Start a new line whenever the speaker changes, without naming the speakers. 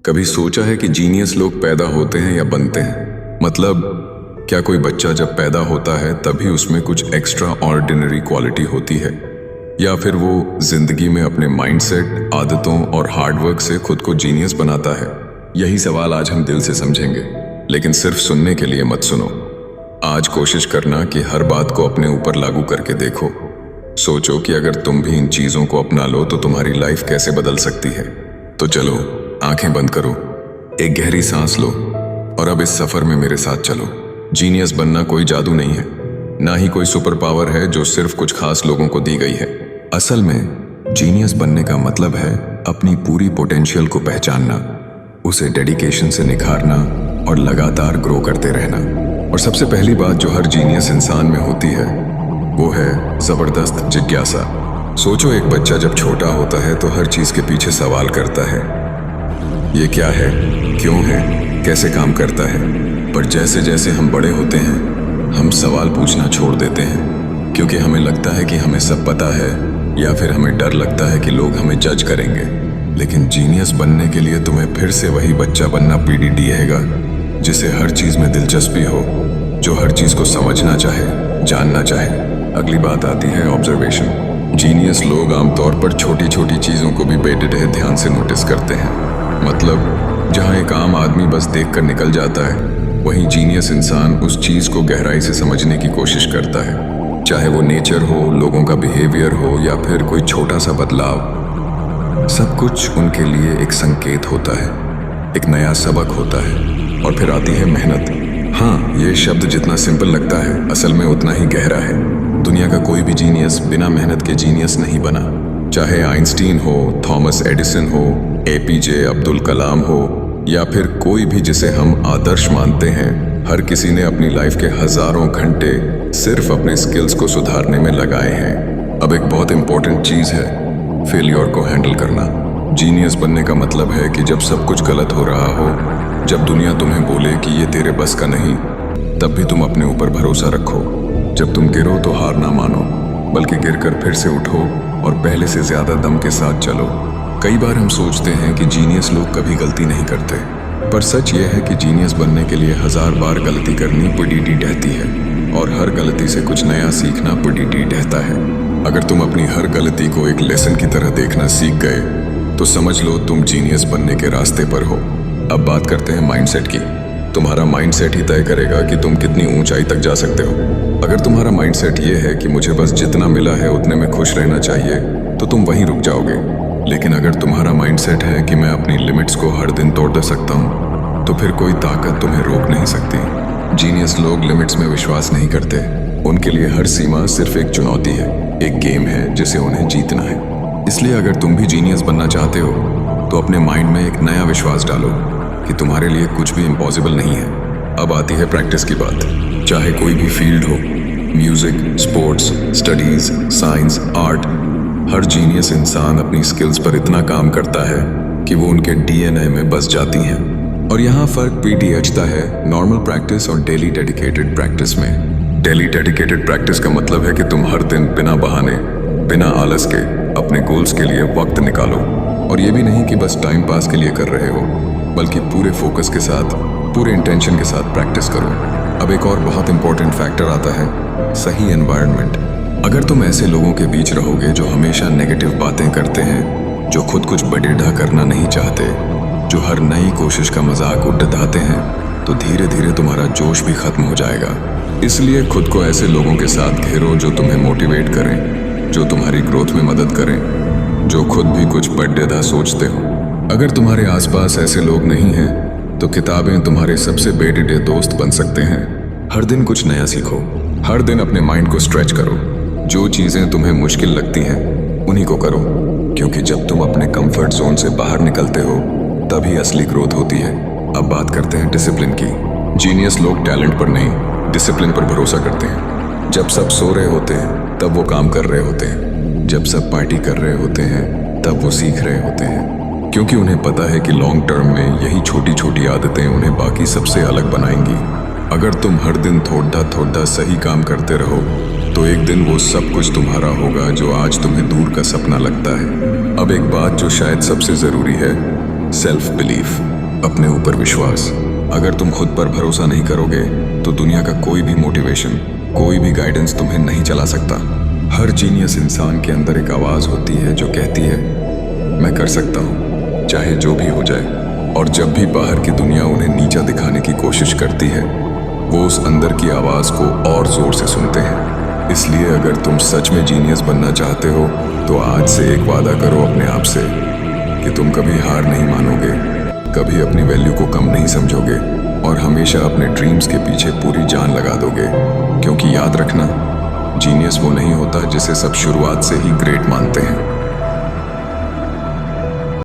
कभी सोचा है कि जीनियस लोग पैदा होते हैं या बनते हैं? मतलब क्या कोई बच्चा जब पैदा होता है तभी उसमें कुछ एक्स्ट्रा ऑर्डिनरी क्वालिटी होती है, या फिर वो जिंदगी में अपने माइंडसेट, आदतों और हार्डवर्क से खुद को जीनियस बनाता है? यही सवाल आज हम दिल से समझेंगे, लेकिन सिर्फ सुनने के लिए मत सुनो। आज कोशिश करना कि हर बात को अपने ऊपर लागू करके देखो। सोचो कि अगर तुम भी इन चीजों को अपना लो तो तुम्हारी लाइफ कैसे बदल सकती है। तो चलो, आंखें बंद करो, एक गहरी सांस लो और अब इस सफर में मेरे साथ चलो। जीनियस बनना कोई जादू नहीं है, ना ही कोई सुपर पावर है जो सिर्फ कुछ खास लोगों को दी गई है। असल में जीनियस बनने का मतलब है अपनी पूरी पोटेंशियल को पहचानना, उसे डेडिकेशन से निखारना और लगातार ग्रो करते रहना। और सबसे पहली बात जो हर जीनियस इंसान में होती है वो है जबरदस्त जिज्ञासा। सोचो, एक बच्चा जब छोटा होता है तो हर चीज के पीछे सवाल करता है, ये क्या है, क्यों है, कैसे काम करता है। पर जैसे जैसे हम बड़े होते हैं हम सवाल पूछना छोड़ देते हैं, क्योंकि हमें लगता है कि हमें सब पता है, या फिर हमें डर लगता है कि लोग हमें जज करेंगे। लेकिन जीनियस बनने के लिए तुम्हें फिर से वही बच्चा बनना पीडीडीएगा, जिसे हर चीज में दिलचस्पी हो, जो हर चीज को समझना चाहे, जानना चाहे। अगली बात आती है ऑब्जर्वेशन। जीनियस लोग आमतौर पर छोटी छोटी चीजों को भी बेढे ध्यान से नोटिस करते हैं। मतलब जहां एक आम आदमी बस देखकर निकल जाता है, वहीं जीनियस इंसान उस चीज को गहराई से समझने की कोशिश करता है। चाहे वो नेचर हो, लोगों का बिहेवियर हो, या फिर कोई छोटा सा बदलाव, सब कुछ उनके लिए एक संकेत होता है, एक नया सबक होता है। और फिर आती है मेहनत। हाँ, ये शब्द जितना सिंपल लगता है असल में उतना ही गहरा है। दुनिया का कोई भी जीनियस बिना मेहनत के जीनियस नहीं बना। चाहे आइंस्टीन हो, थॉमस एडिसन हो, एपीजे अब्दुल कलाम हो, या फिर कोई भी जिसे हम आदर्श मानते हैं, हर किसी ने अपनी लाइफ के हजारों घंटे सिर्फ अपने स्किल्स को सुधारने में लगाए हैं। अब एक बहुत इंपॉर्टेंट चीज है, फेलियर को हैंडल करना। जीनियस बनने का मतलब है कि जब सब कुछ गलत हो रहा हो, जब दुनिया तुम्हें बोले कि ये तेरे बस का नहीं, तब भी तुम अपने ऊपर भरोसा रखो। जब तुम गिरो तो हार ना मानो, बल्कि गिरकर फिर से उठो और पहले से ज्यादा दम के साथ चलो। कई बार हम सोचते हैं कि जीनियस लोग कभी गलती नहीं करते, पर सच ये है कि जीनियस बनने के लिए 1000 बार गलती करनी पीडीडी रहती है, और हर गलती से कुछ नया सीखना पीडीडी रहता है। अगर तुम अपनी हर गलती को एक लेसन की तरह देखना सीख गए तो समझ लो तुम जीनियस बनने के रास्ते पर हो। अब बात करते हैं माइंडसेट की। तुम्हारा माइंडसेट ही तय करेगा कि तुम कितनी ऊंचाई तक जा सकते हो। अगर तुम्हारा माइंडसेट ये है कि मुझे बस जितना मिला है उतने में खुश रहना चाहिए, तो तुम वहीं रुक जाओगे। लेकिन अगर तुम्हारा माइंडसेट है कि मैं अपनी लिमिट्स को हर दिन तोड़ सकता हूँ, तो फिर कोई ताकत तुम्हें रोक नहीं सकती। जीनियस लोग लिमिट्स में विश्वास नहीं करते। उनके लिए हर सीमा सिर्फ एक चुनौती है, एक गेम है जिसे उन्हें जीतना है। इसलिए अगर तुम भी जीनियस बनना चाहते हो तो अपने माइंड में एक नया विश्वास डालो कि तुम्हारे लिए कुछ भी इम्पॉसिबल नहीं है। अब आती है प्रैक्टिस की बात। चाहे कोई भी फील्ड हो, music, sports, studies, science, art, हर जीनियस इंसान अपनी स्किल्स पर इतना काम करता है कि वो उनके डीएनए में बस जाती हैं। और यहाँ फर्क पीटीएचता है नॉर्मल प्रैक्टिस और डेली डेडिकेटेड प्रैक्टिस में। डेली डेडिकेटेड प्रैक्टिस का मतलब है कि तुम हर दिन बिना बहाने, बिना आलस के अपने गोल्स के लिए वक्त निकालो। और ये भी नहीं कि बस टाइम पास के लिए कर रहे हो, बल्कि पूरे फोकस के साथ, पूरे इंटेंशन के साथ प्रैक्टिस करो। अब एक और बहुत इंपॉर्टेंट फैक्टर आता है, सही एनवायरनमेंट। अगर तुम ऐसे लोगों के बीच रहोगे जो हमेशा नेगेटिव बातें करते हैं, जो खुद कुछ बड़ेढ़ा करना नहीं चाहते, जो हर नई कोशिश का मजाक उड़ाते हैं, तो धीरे धीरे तुम्हारा जोश भी खत्म हो जाएगा। इसलिए खुद को ऐसे लोगों के साथ घेरो जो तुम्हें मोटिवेट करें, जो तुम्हारी ग्रोथ में मदद करें, जो खुद भी कुछ बड़ेढ़ा सोचते हो। अगर तुम्हारे आसपास ऐसे लोग नहीं हैं, तो किताबें तुम्हारे सबसे बेढे दोस्त बन सकते हैं। हर दिन कुछ नया सीखो, हर दिन अपने माइंड को स्ट्रेच करो। जो चीजें तुम्हें मुश्किल लगती हैं उन्हीं को करो, क्योंकि जब तुम अपने कंफर्ट जोन से बाहर निकलते हो तभी असली ग्रोथ होती है। अब बात करते हैं डिसिप्लिन की। जीनियस लोग टैलेंट पर नहीं, डिसिप्लिन पर भरोसा करते हैं। जब सब सो रहे होते हैं तब वो काम कर रहे होते हैं, जब सब पार्टी कर रहे होते हैं तब वो सीख रहे होते हैं, क्योंकि उन्हें पता है कि लॉन्ग टर्म में यही छोटी छोटी आदतें उन्हें बाकी सबसे अलग बनाएंगी। अगर तुम हर दिन थोड़ा थोड़ा सही काम करते रहो तो एक दिन वो सब कुछ तुम्हारा होगा जो आज तुम्हें दूर का सपना लगता है। अब एक बात जो शायद सबसे ज़रूरी है, सेल्फ बिलीफ, अपने ऊपर विश्वास। अगर तुम खुद पर भरोसा नहीं करोगे तो दुनिया का कोई भी मोटिवेशन, कोई भी गाइडेंस तुम्हें नहीं चला सकता। हर जीनियस इंसान के अंदर एक आवाज़ होती है जो कहती है मैं कर सकता हूँ, चाहे जो भी हो जाए। और जब भी बाहर की दुनिया उन्हें नीचा दिखाने की कोशिश करती है, वो उस अंदर की आवाज़ को और ज़ोर से सुनते हैं। इसलिए अगर तुम सच में जीनियस बनना चाहते हो तो आज से एक वादा करो अपने आप से कि तुम कभी हार नहीं मानोगे, कभी अपनी वैल्यू को कम नहीं समझोगे और हमेशा अपने ड्रीम्स के पीछे पूरी जान लगा दोगे। क्योंकि याद रखना, जीनियस वो नहीं होता जिसे सब शुरुआत से ही ग्रेट मानते हैं।